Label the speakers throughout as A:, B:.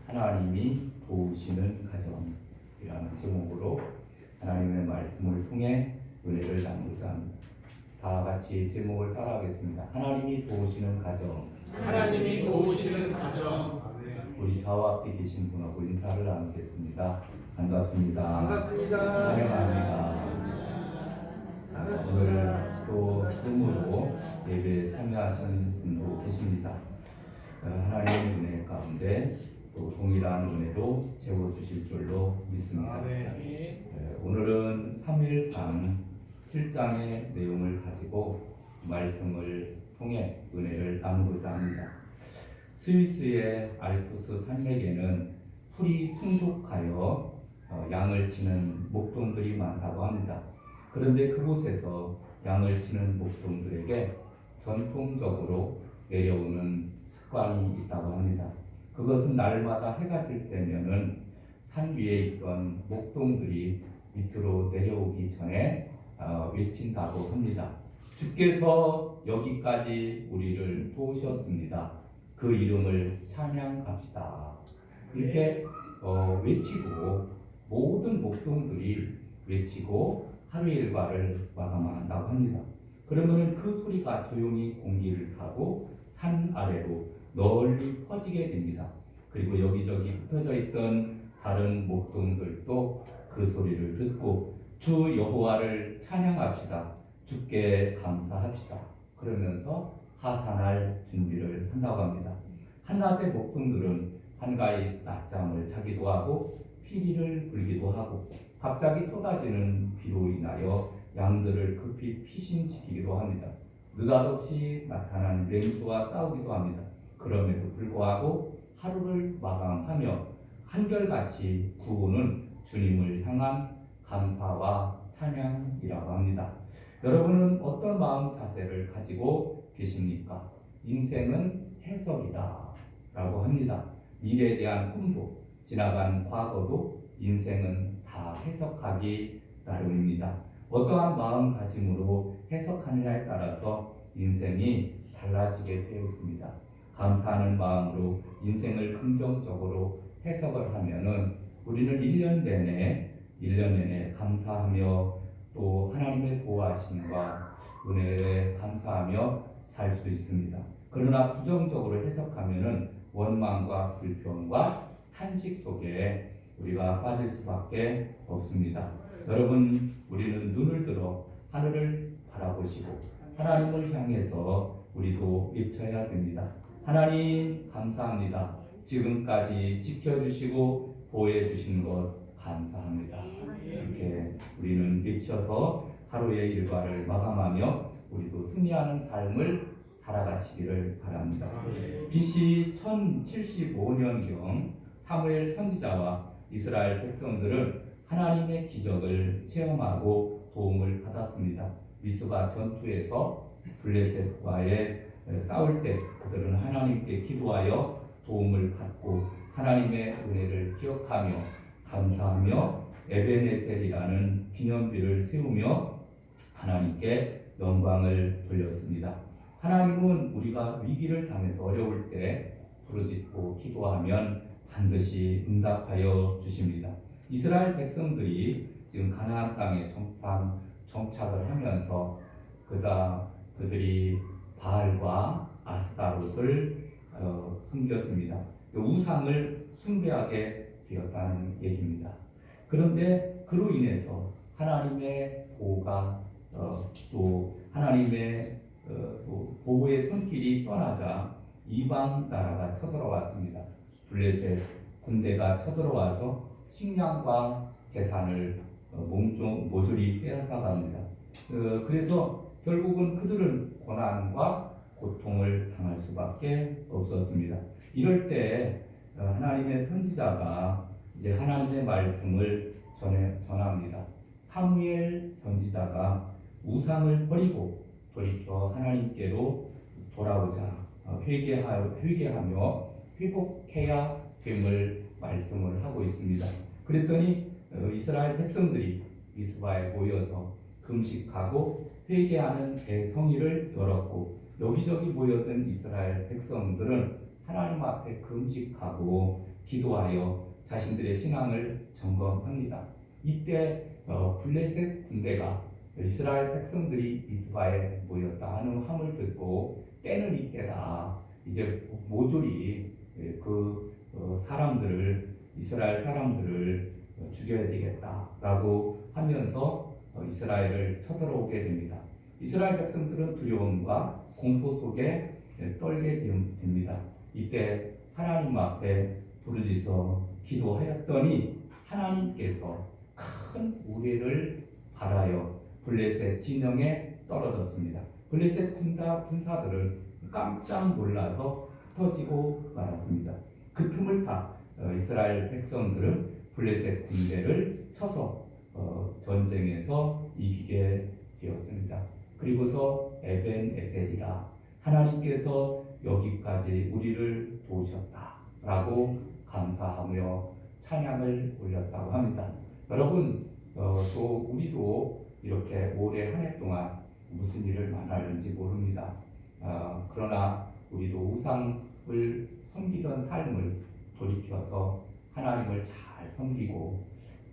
A: 하나님이 도우시는 가정이라는 제목으로 하나님의 말씀을 통해 은혜를 나누고자 합니다. 다 같이 제목을 따라하겠습니다. 하나님이 도우시는 가정.
B: 하나님이 도우시는 가정.
A: 우리 좌우 앞에 계신 분하고 인사를 나누겠습니다. 반갑습니다.
B: 반갑습니다.
A: 환영합니다. 오늘 또 줌으로 예배에 참여하신 분도 계십니다. 하나님의 은혜 가운데 또 동일한 은혜로 채워주실 줄로 믿습니다. 오늘은 3일상 7장의 내용을 가지고 말씀을 통해 은혜를 나누고자 합니다. 스위스의 알프스 산맥에는 풀이 풍족하여 양을 치는 목동들이 많다고 합니다. 그런데 그곳에서 양을 치는 목동들에게 전통적으로 내려오는 습관이 있다고 합니다. 그것은 날마다 해가 질 때면은 산 위에 있던 목동들이 밑으로 내려오기 전에 외친다고 합니다. 주께서 여기까지 우리를 도우셨습니다. 그 이름을 찬양합시다. 이렇게 외치고 모든 목동들이 외치고 하루의 일과를 마감한다고 합니다. 그러면 그 소리가 조용히 공기를 타고 산 아래로 널리 퍼지게 됩니다. 그리고 여기저기 흩어져 있던 다른 목동들도 그 소리를 듣고 주 여호와를 찬양합시다. 주께 감사합시다. 그러면서 하산할 준비를 한다고 합니다. 한낮에 목동들은 한가히 낮잠을 자기도 하고 피리를 불기도 하고 갑자기 쏟아지는 비로 인하여 양들을 급히 피신시키기도 합니다. 느닷없이 나타난 맹수와 싸우기도 합니다. 그럼에도 불구하고 하루를 마감하며 한결같이 구호는 주님을 향한 감사와 찬양이라고 합니다. 여러분은 어떤 마음 자세를 가지고 계십니까? 인생은 해석이다 라고 합니다. 미래에 대한 꿈도 지나간 과거도 인생은 다 해석하기 나름입니다. 어떠한 마음가짐으로 해석하느냐에 따라서 인생이 달라지게 되어 있습니다. 감사하는 마음으로 인생을 긍정적으로 해석을 하면은 우리는 1년 내내 감사하며 또 하나님의 보호하심과 은혜에 감사하며 살 수 있습니다. 그러나 부정적으로 해석하면은 원망과 불평과 탄식 속에 우리가 빠질 수밖에 없습니다. 여러분, 우리는 눈을 들어 하늘을 바라보시고 하나님을 향해서 우리도 외쳐야 됩니다. 하나님 감사합니다. 지금까지 지켜주시고 보호해 주신 것 감사합니다. 이렇게 우리는 외쳐서 하루의 일과를 마감하며 우리도 승리하는 삶을 살아가시기를 바랍니다. BC 1075년경 사무엘 선지자와 이스라엘 백성들은 하나님의 기적을 체험하고 도움을 받았습니다. 미스바 전투에서 블레셋과의 싸울 때 그들은 하나님께 기도하여 도움을 받고 하나님의 은혜를 기억하며 감사하며 에베네셀이라는 기념비를 세우며 하나님께 영광을 돌렸습니다. 하나님은 우리가 위기를 당해서 어려울 때 부르짖고 기도하면 반드시 응답하여 주십니다. 이스라엘 백성들이 지금 가나안 땅에 정착을 하면서 그들이 바알과 아스타롯을 섬겼습니다. 우상을 숭배하게 되었다는 얘기입니다. 그런데 그로 인해서 하나님의 보호가 또 하나님의 보호의 손길이 떠나자 이방 나라가 쳐들어왔습니다. 블레셋 군대가 쳐들어와서 식량과 재산을 모조리 빼앗아갑니다. 그래서 결국은 그들은 고난과 고통을 당할 수밖에 없었습니다. 이럴 때 하나님의 선지자가 이제 하나님의 말씀을 전합니다. 사무엘 선지자가 우상을 버리고 돌이켜 하나님께로 돌아오자 회개하며 회복해야 됨을 말씀을 하고 있습니다. 그랬더니 이스라엘 백성들이 미스바에 모여서 금식하고 회개하는 대성회를 열었고 여기저기 모였던 이스라엘 백성들은 하나님 앞에 금식하고 기도하여 자신들의 신앙을 점검합니다. 이때 블레셋 군대가 이스라엘 백성들이 미스바에 모였다 하는 함을 듣고 때는 이때다. 이제 모조리 사람들을 이스라엘 사람들을 죽여야 되겠다라고 하면서 이스라엘을 쳐들어오게 됩니다. 이스라엘 백성들은 두려움과 공포 속에 떨게 됩니다. 이때 하나님 앞에 부르짖어 기도하였더니 하나님께서 큰 우레를 발하여 블레셋 진영에 떨어졌습니다. 블레셋 군사들은 깜짝 놀라서 흩어지고 말았습니다. 그 틈을 타 이스라엘 백성들은 블레셋 군대를 쳐서 전쟁에서 이기게 되었습니다. 그리고서 에벤에셀이라 하나님께서 여기까지 우리를 도우셨다라고 감사하며 찬양을 올렸다고 합니다. 여러분 또 우리도 이렇게 올해 한 해 동안 무슨 일을 만나는지 모릅니다. 그러나 우리도 우상을 섬기던 삶을 돌이켜서 하나님을 잘 섬기고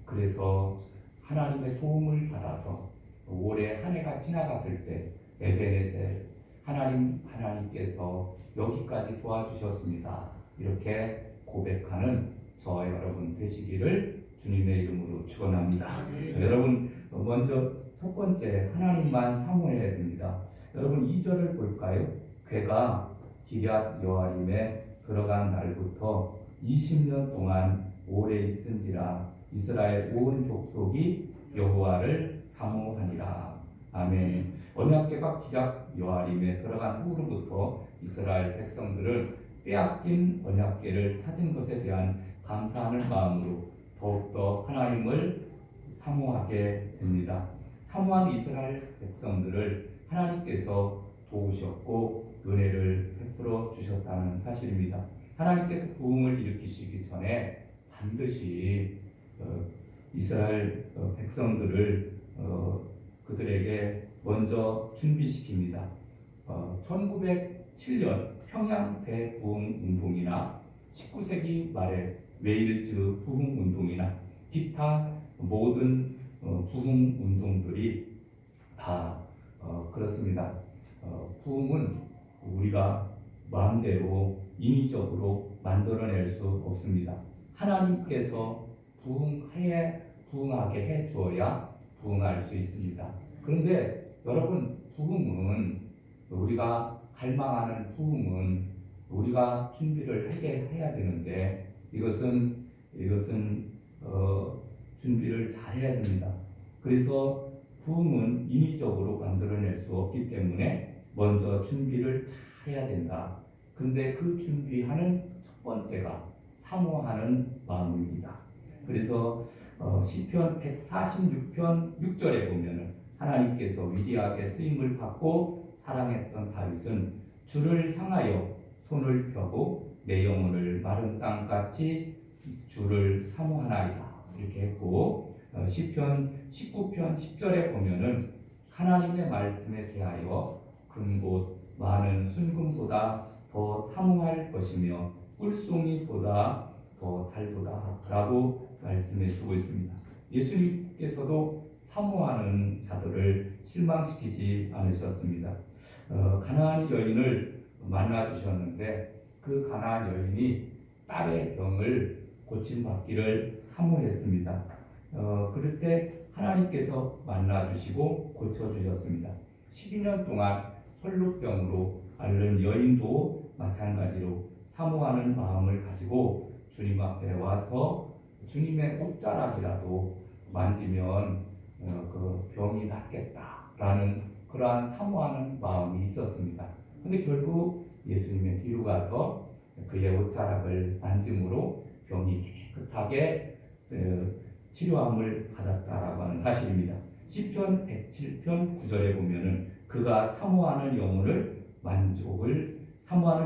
A: 그래서 하나님의 도움을 받아서 올해 한 해가 지나갔을 때 에베네셀 하나님께서 여기까지 도와주셨습니다. 이렇게 고백하는 저와 여러분 되시기를 주님의 이름으로 축원합니다. 여러분 먼저 첫 번째 하나님만 사모해야 됩니다. 여러분 2절을 볼까요? 괴가 기럇 여아림에 들어간 날부터 20년 동안 오래 있은지라 이스라엘 온 족속이 여호와를 사모하니라. 아멘. 언약궤가 기럇 여아림에 들어간 후로부터 이스라엘 백성들은 빼앗긴 언약궤를 찾은 것에 대한 감사하는 마음으로 더욱더 하나님을 사모하게 됩니다. 사모한 이스라엘 백성들을 하나님께서 도우셨고 은혜를 베풀어 주셨다는 사실입니다. 하나님께서 부흥을 일으키시기 전에 반드시 이스라엘 백성들을 그들에게 먼저 준비시킵니다. 1907년 평양 대부흥 운동이나 19세기 말에 웨일즈 부흥 운동이나 기타 모든 부흥 운동들이 다 그렇습니다. 부흥은 우리가 마음대로 인위적으로 만들어낼 수 없습니다. 하나님께서 부흥하게 해 주어야 부흥할 수 있습니다. 그런데 여러분 부흥은 우리가 갈망하는 부흥은 우리가 준비를 해야 되는데 이것은 준비를 잘 해야 됩니다. 그래서 부흥은 인위적으로 만들어낼 수 없기 때문에 먼저 준비를 잘 해야 된다. 그런데 그 준비하는 첫 번째가 사모하는 마음입니다. 그래서 시편 146편 6절에 보면은 하나님께서 위대하게 쓰임을 받고 사랑했던 다윗은 주를 향하여 손을 펴고 내 영혼을 마른 땅같이 주를 사모하나이다 이렇게 했고 시편 19편 10절에 보면은 하나님의 말씀에 대하여 근곳 많은 순금보다 더 사모할 것이며 꿀송이보다 더 달보다 라고 말씀해 주고 있습니다. 예수님께서도 사모하는 자들을 실망시키지 않으셨습니다. 가나안 여인을 만나 주셨는데 그 가나안 여인이 딸의 병을 고침받기를 사모했습니다. 그럴 때 하나님께서 만나 주시고 고쳐 주셨습니다. 12년 동안 혈루병으로 앓는 여인도 마찬가지로 사모하는 마음을 가지고 주님 앞에 와서 주님의 옷자락이라도 만지면 그 병이 낫겠다라는 그러한 사모하는 마음이 있었습니다. 근데 결국 예수님의 뒤로 가서 그의 옷자락을 만짐으로 병이 깨끗하게 치료함을 받았다라고 하는 사실입니다. 시편 107편 9절에 보면은 그가 사모하는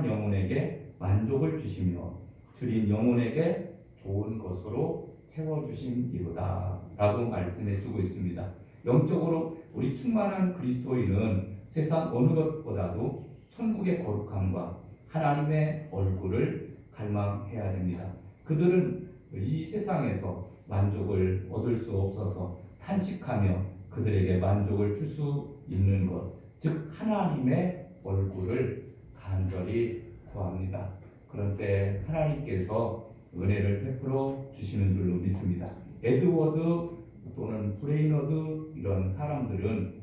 A: 영혼에게 만족을 주시며 줄인 영혼에게 좋은 것으로 채워주심이로다 라고 말씀해 주고 있습니다. 영적으로 우리 충만한 그리스도인은 세상 어느 것보다도 천국의 거룩함과 하나님의 얼굴을 갈망해야 됩니다. 그들은 이 세상에서 만족을 얻을 수 없어서 탄식하며 그들에게 만족을 줄 수 있는 것, 즉 하나님의 얼굴을 간절히 구합니다. 그런 때 하나님께서 은혜를 베풀어 주시는 줄로 믿습니다. 에드워드 또는 브레이너드 이런 사람들은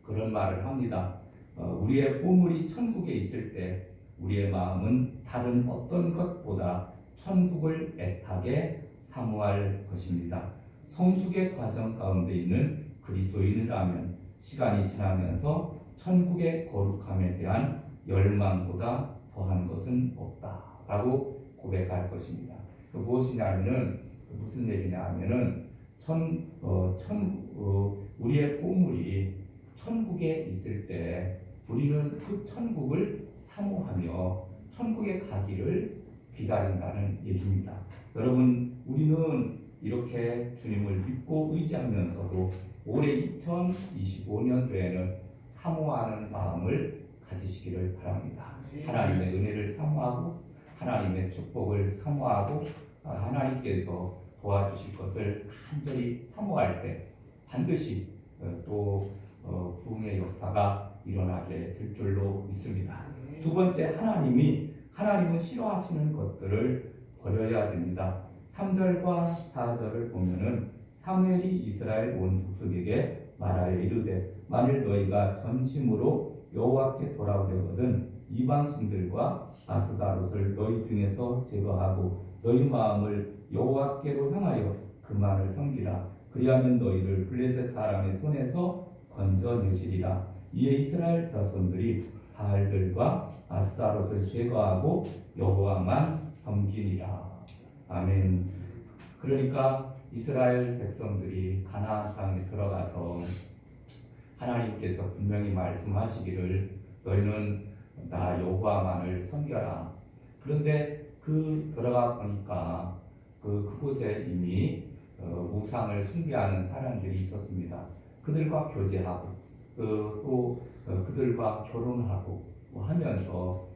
A: 그런 말을 합니다. 우리의 보물이 천국에 있을 때 우리의 마음은 다른 어떤 것보다 천국을 애타게 사모할 것입니다. 성숙의 과정 가운데 있는 그리스도인이라면 시간이 지나면서 천국의 거룩함에 대한 열망보다 더한 것은 없다라고 고백할 것입니다. 무엇이냐면은 무슨 얘기냐 하면은 우리의 보물이 천국에 있을 때 우리는 그 천국을 사모하며 천국에 가기를 기다린다는 얘기입니다. 여러분, 우리는 이렇게 주님을 믿고 의지하면서도 올해 2025년도에는 사모하는 마음을 가지시기를 바랍니다. 하나님의 은혜를 사모하고 하나님의 축복을 사모하고 하나님께서 도와주실 것을 간절히 사모할 때 반드시 또 부흥의 역사가 일어나게 될 줄로 믿습니다. 두 번째, 하나님은 싫어하시는 것들을 버려야 됩니다. 3절과 4절을 보면은 사무엘이 이스라엘 온 족속에게 말하여 이르되 만일 너희가 전심으로 여호와께 돌아오려거든 이방신들과 아스다롯을 너희 중에서 제거하고 너희 마음을 여호와께로 향하여 그만을 섬기라. 그리하면 너희를 블레셋 사람의 손에서 건져내시리라. 이에 이스라엘 자손들이 바알들과 아스다롯을 제거하고 여호와만 섬기니라. 아멘. 그러니까 이스라엘 백성들이 가나안 땅에 들어가서 하나님께서 분명히 말씀하시기를 너희는 나 여호와만을 섬겨라. 그런데 들어가 보니까 그곳에 이미 우상을 숭배하는 사람들이 있었습니다. 그들과 교제하고 또 그들과 결혼하고 하면서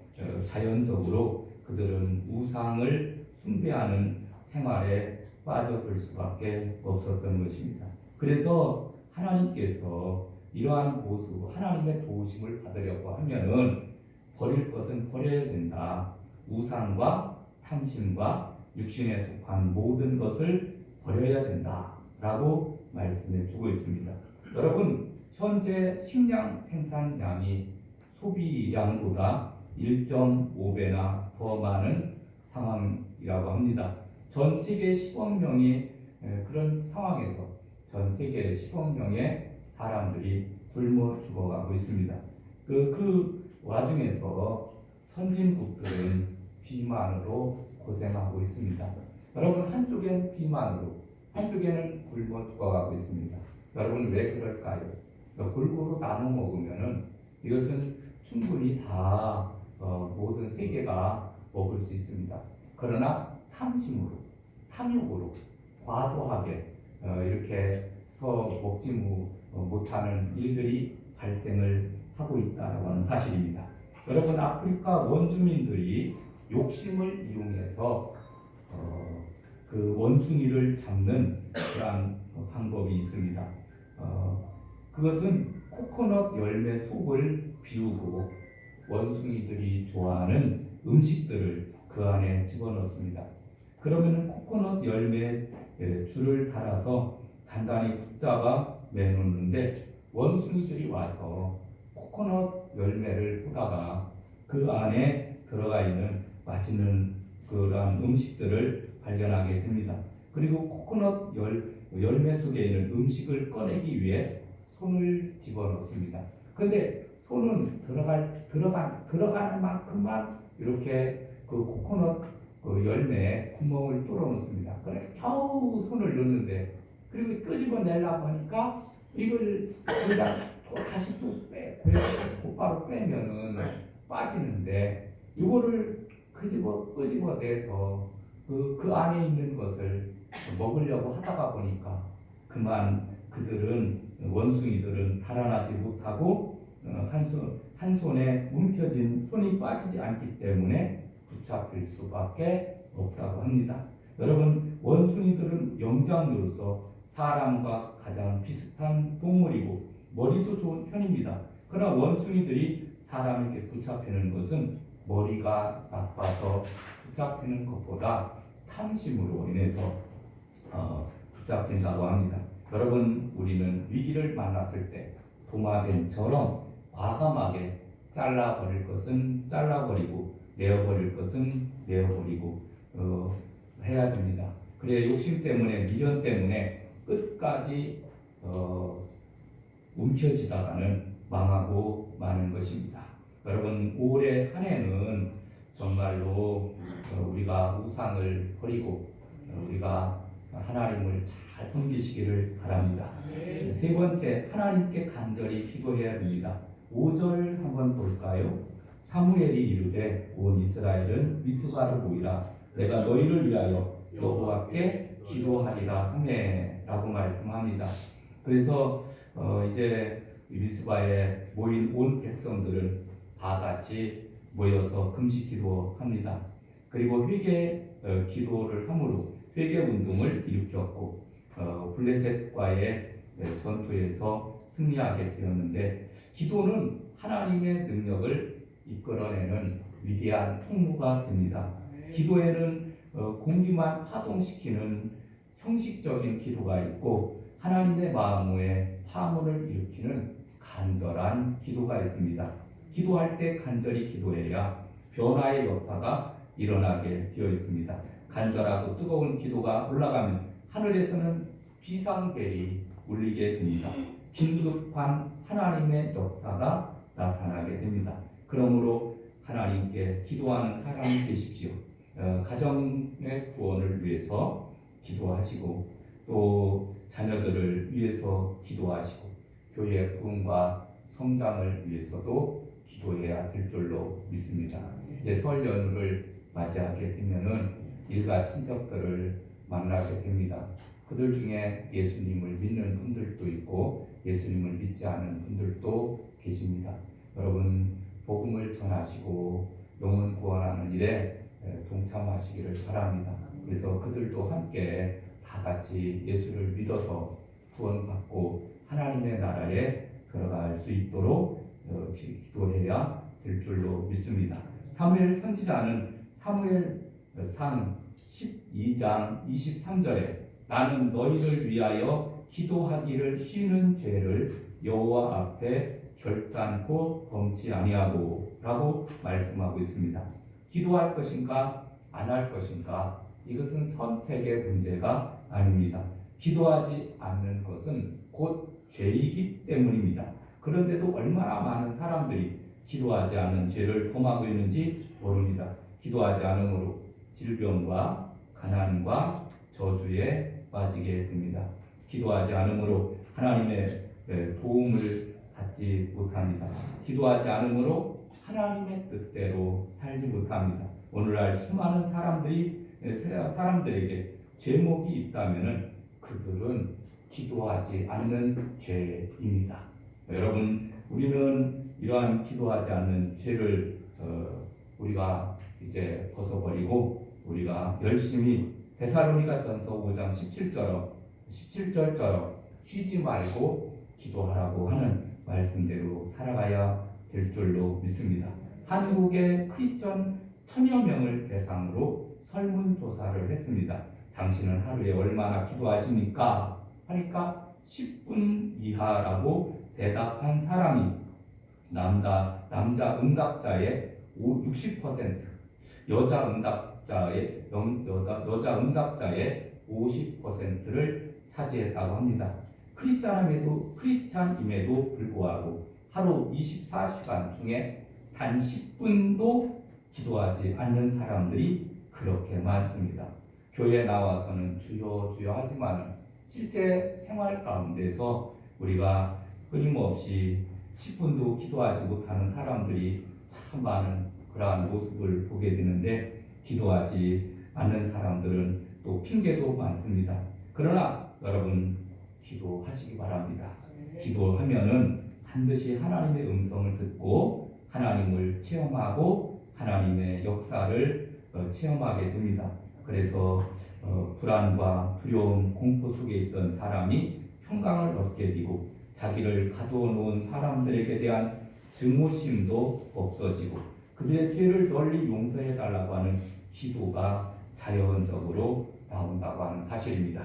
A: 자연적으로 그들은 우상을 숭배하는 생활에 빠져들 수밖에 없었던 것입니다. 그래서 하나님께서 이러한 모습, 하나님의 도우심을 받으려고 하면은 버릴 것은 버려야 된다. 우상과 탐심과 육신에 속한 모든 것을 버려야 된다라고 말씀해 주고 있습니다. 여러분, 현재 식량 생산량이 소비량보다 1.5배나 더 많은 상황이라고 합니다. 전 세계 10억 명이 그런 상황에서 전 세계 10억 명의 사람들이 굶어 죽어가고 있습니다. 그 와중에서 선진국들은 비만으로 고생하고 있습니다. 여러분, 한쪽엔 비만으로, 한쪽에는 굶어 죽어가고 있습니다. 여러분, 왜 그럴까요? 골고루 나눠 먹으면은 이것은 충분히 다 모든 세계가 먹을 수 있습니다. 그러나 탐심으로, 탐욕으로 과도하게 이렇게 먹지 못하는 일들이 발생을 하고 있다고 하는 사실입니다. 여러분, 아프리카 원주민들이 욕심을 이용해서 그 원숭이를 잡는 그러한 방법이 있습니다. 그것은 코코넛 열매 속을 비우고 원숭이들이 좋아하는 음식들을 그 안에 집어넣습니다. 그러면 코코넛 열매 줄을 달아서 단단히 붙잡아 매놓는데 원숭이들이 와서 코코넛 열매를 보다가 그 안에 들어가 있는 맛있는 그러한 음식들을 발견하게 됩니다. 그리고 코코넛 열매 속에 있는 음식을 꺼내기 위해 손을 집어넣습니다. 그런데 손은 들어가는 만큼만 이렇게 그 코코넛 열매에 구멍을 뚫어 놓습니다. 그래 겨우 손을 넣는데 그리고 끄집어내려고 하니까 이걸 그냥 다시 또 곧바로 빼면은 빠지는데 이거를 끄집어내서 그 안에 있는 것을 먹으려고 하다가 보니까 그만 원숭이들은 달아나지 못하고 한 손에 움켜진 손이 빠지지 않기 때문에 붙잡힐 수밖에 없다고 합니다. 여러분, 원숭이들은 영장류로서 사람과 가장 비슷한 동물이고 머리도 좋은 편입니다. 그러나 원숭이들이 사람에게 붙잡히는 것은 머리가 나빠서 붙잡히는 것보다 탐심으로 인해서 붙잡힌다고 합니다. 여러분, 우리는 위기를 만났을 때 도마뱀처럼 과감하게 잘라버릴 것은 잘라버리고 내어버릴 것은 내어버리고 해야 됩니다. 그래 욕심 때문에 미련 때문에 끝까지 움켜쥐다가는 망하고 마는 것입니다. 여러분, 올해 한 해는 정말로 우리가 우상을 버리고 우리가 하나님을 잘 섬기시기를 바랍니다. 세 번째, 하나님께 간절히 기도해야 됩니다. 5절 한번 볼까요? 사무엘이 이르되 온 이스라엘은 미스바를 모이라 내가 너희를 위하여 여호와께 기도하리라 하매라고 말씀합니다. 그래서 이제 미스바에 모인 온 백성들은 다 같이 모여서 금식 기도합니다. 그리고 회개 기도를 함으로 회개 운동을 일으켰고 블레셋과의 전투에서 승리하게 되었는데, 기도는 하나님의 능력을 이끌어내는 위대한 통로가 됩니다. 기도에는 공기만 파동시키는 형식적인 기도가 있고 하나님의 마음에 파문을 일으키는 간절한 기도가 있습니다. 기도할 때 간절히 기도해야 변화의 역사가 일어나게 되어 있습니다. 간절하고 뜨거운 기도가 올라가면 하늘에서는 비상벨이 울리게 됩니다. 긴급한 하나님의 역사가 나타나게 됩니다. 그러므로 하나님께 기도하는 사람이 되십시오. 가정의 구원을 위해서 기도하시고 또 자녀들을 위해서 기도하시고 교회의 부흥과 성장을 위해서도 기도해야 될 줄로 믿습니다. 이제 설 연휴를 맞이하게 되면은 일가 친척들을 만나게 됩니다. 그들 중에 예수님을 믿는 분들도 있고 예수님을 믿지 않는 분들도 계십니다. 여러분, 복음을 전하시고 영혼 구원하는 일에 동참하시기를 바랍니다. 그래서 그들도 함께 다 같이 예수를 믿어서 구원받고 하나님의 나라에 들어갈 수 있도록 기도해야 될 줄로 믿습니다. 사무엘 선지자는 사무엘상 12장 23절에 나는 너희를 위하여 기도하기를 쉬는 죄를 여호와 앞에 결단코 범치 아니하고 라고 말씀하고 있습니다. 기도할 것인가 안 할 것인가, 이것은 선택의 문제가 아닙니다. 기도하지 않는 것은 곧 죄이기 때문입니다. 그런데도 얼마나 많은 사람들이 기도하지 않는 죄를 범하고 있는지 모릅니다. 기도하지 않음으로 질병과 가난과 저주에 빠지게 됩니다. 기도하지 않음으로 하나님의 도움을 받지 못합니다. 기도하지 않음으로 하나님의 뜻대로 살지 못합니다. 오늘날 수많은 사람들에게 제목이 있다면 그들은 기도하지 않는 죄입니다. 여러분, 우리는 이러한 기도하지 않는 죄를 우리가 이제 벗어버리고 우리가 열심히 데살로니가전서 5장 17절처럼 쉬지 말고 기도하라고 하는 말씀대로 살아가야 될 줄로 믿습니다. 한국의 크리스천 1000여 명을 대상으로 설문조사를 했습니다. 당신은 하루에 얼마나 기도하십니까? 하니까 10분 이하라고 대답한 사람이 남자 응답자의 60%, 여자 응답자의 50%를 차지했다고 합니다. 크리스찬임에도 불구하고 하루 24시간 중에 단 10분도 기도하지 않는 사람들이 그렇게 많습니다. 교회에 나와서는 주여 주여 하지만 실제 생활 가운데서 우리가 끊임없이 10분도 기도하지 못하는 사람들이 참 많은 그러한 모습을 보게 되는데, 기도하지 않는 사람들은 또 핑계도 많습니다. 그러나 여러분, 기도하시기 바랍니다. 기도하면은 반드시 하나님의 음성을 듣고 하나님을 체험하고 하나님의 역사를 체험하게 됩니다. 그래서 불안과 두려움, 공포 속에 있던 사람이 평강을 얻게 되고 자기를 가두어 놓은 사람들에게 대한 증오심도 없어지고 그들의 죄를 널리 용서해 달라고 하는 기도가 자연적으로 나온다고 하는 사실입니다.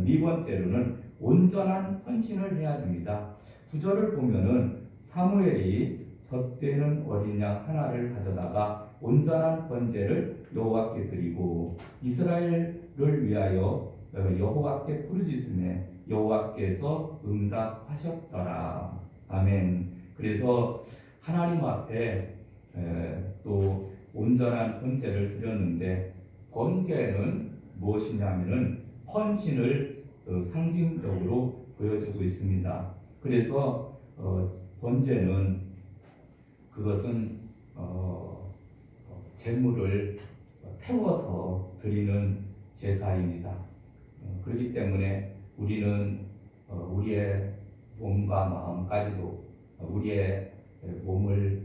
A: 네 번째로는 온전한 헌신을 해야 됩니다. 구절을 보면은 사무엘이 젖되는 어린 양 하나를 가져다가 온전한 번제를 여호와께 드리고 이스라엘을 위하여 여호와께 부르짖으매 여호와께서 응답하셨더라. 아멘. 그래서 하나님 앞에 또 온전한 번제를 드렸는데 번제는 무엇이냐면은 헌신을 상징적으로 보여주고 있습니다. 그래서 번제는 그것은 제물을 태워서 드리는 제사입니다. 그렇기 때문에 우리는 우리의 몸과 마음까지도 우리의 몸을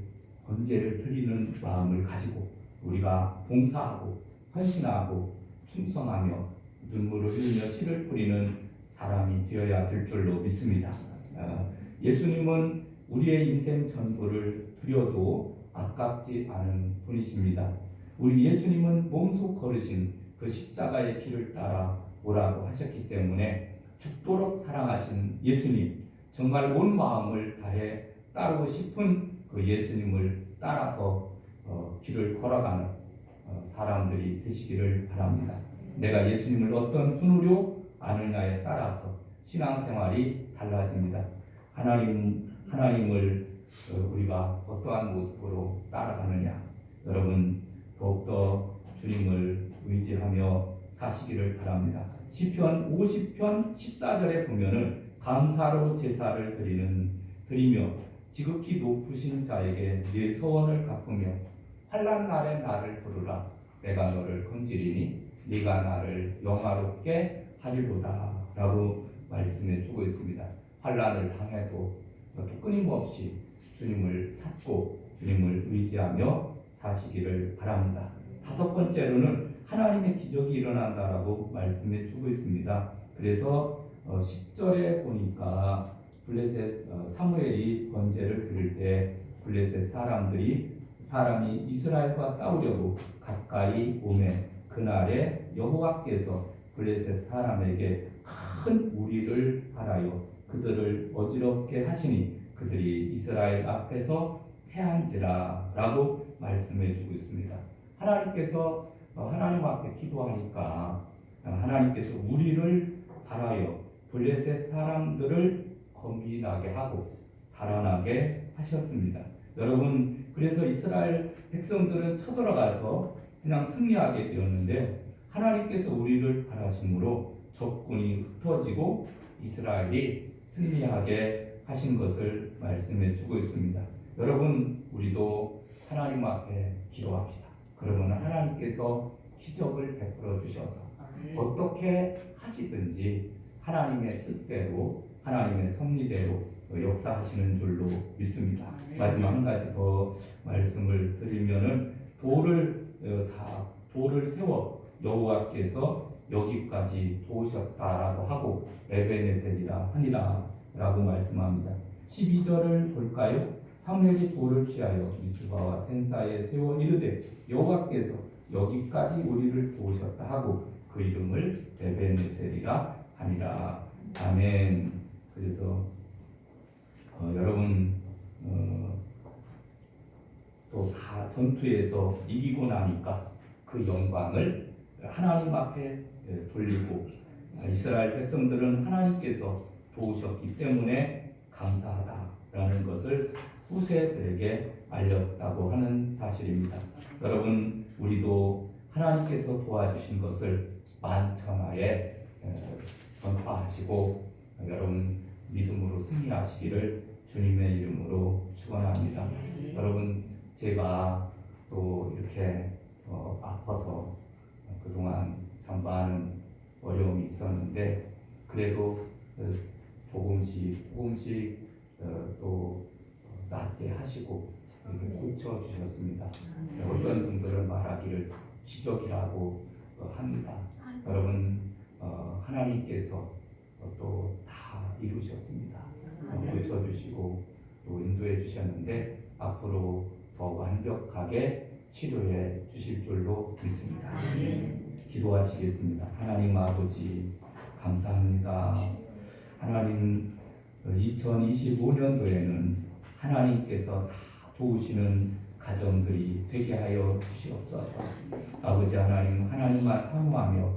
A: 번제를 드리는 마음을 가지고 우리가 봉사하고 헌신하고 충성하며 눈물을 흘리며 씨를 뿌리는 사람이 되어야 될 줄로 믿습니다. 예수님은 우리의 인생 전부를 드려도 아깝지 않은 분이십니다. 우리 예수님은 몸소 걸으신 그 십자가의 길을 따라 오라고 하셨기 때문에 죽도록 사랑하신 예수님, 정말 온 마음을 다해 따르고 싶은 그 예수님을 따라서 길을 걸어가는 사람들이 되시기를 바랍니다. 내가 예수님을 어떤 분으로 아느냐에 따라서 신앙생활이 달라집니다. 하나님을 우리가 어떠한 모습으로 따라가느냐, 여러분 더욱더 주님을 의지하며 사시기를 바랍니다. 시편 50편 14절에 보면은 감사로 제사를 드리며 지극히 높으신 자에게 네 소원을 갚으며 환난 날에 나를 부르라. 내가 너를 건지리니 네가 나를 영화롭게 하리로다 라고 말씀해 주고 있습니다. 환난을 당해도 끊임없이 주님을 찾고 주님을 의지하며 사시기를 바랍니다. 다섯 번째로는 하나님의 기적이 일어난다라고 말씀해 주고 있습니다. 그래서 10절에 보니까 블레셋 사무엘이 번제를 드릴 때 블레셋 사람이 이스라엘과 싸우려고 가까이 오매 그날에 여호와께서 블레셋 사람에게 큰 우리를 하라여 그들을 어지럽게 하시니 그들이 이스라엘 앞에서 패한지라 라고 말씀해 주고 있습니다. 하나님께서 하나님 앞에 기도하니까 하나님께서 우리를 바라여 블레셋 사람들을 건기나게 하고 달아나게 하셨습니다. 여러분, 그래서 이스라엘 백성들은 쳐들어가서 그냥 승리하게 되었는데 하나님께서 우리를 바라심으로 적군이 흩어지고 이스라엘이 승리하게 하신 것을 말씀해 주고 있습니다. 여러분, 우리도 하나님 앞에 기도합시다. 그러면 하나님께서 기적을 베풀어 주셔서 어떻게 하시든지 하나님의 뜻대로 하나님의 섭리대로 역사하시는 줄로 믿습니다. 마지막 한 가지 더 말씀을 드리면은 돌을 세워 여호와께서 여기까지 도우셨다라고 하고 에베네셀이라 하니라 라고 말씀합니다. 12절을 볼까요? 사무엘이 돌을 취하여 미스바와 센사에 세워 이르되 여호와께서 여기까지 우리를 도우셨다 하고 그 이름을 에베네셀이라 하니라. 아멘. 그래서 여러분 또 다 전투에서 이기고 나니까 그 영광을 하나님 앞에 돌리고 이스라엘 백성들은 하나님께서 도우셨기 때문에 감사하다라는 것을 후세들에게 알렸다고 하는 사실입니다. 여러분, 우리도 하나님께서 도와주신 것을 만천하에 전파하시고 여러분 믿음으로 승리하시기를 주님의 이름으로 축원합니다. 여러분, 제가 또 이렇게 아파서 그동안 참 많은 어려움이 있었는데 그래도 조금씩 또 낫게 하시고 이렇게 고쳐 주셨습니다. 어떤 분들은 말하기를 기적이라고 합니다. 여러분 하나님께서 또 다 이루셨습니다. 고쳐 주시고 또 인도해 주셨는데 앞으로 더 완벽하게 치료해 주실 줄로 믿습니다. 기도하시겠습니다. 하나님 아버지 감사합니다. 하나님 2025년도에는 하나님께서 다 도우시는 가정들이 되게 하여 주시옵소서. 아버지 하나님, 하나님만 사모하며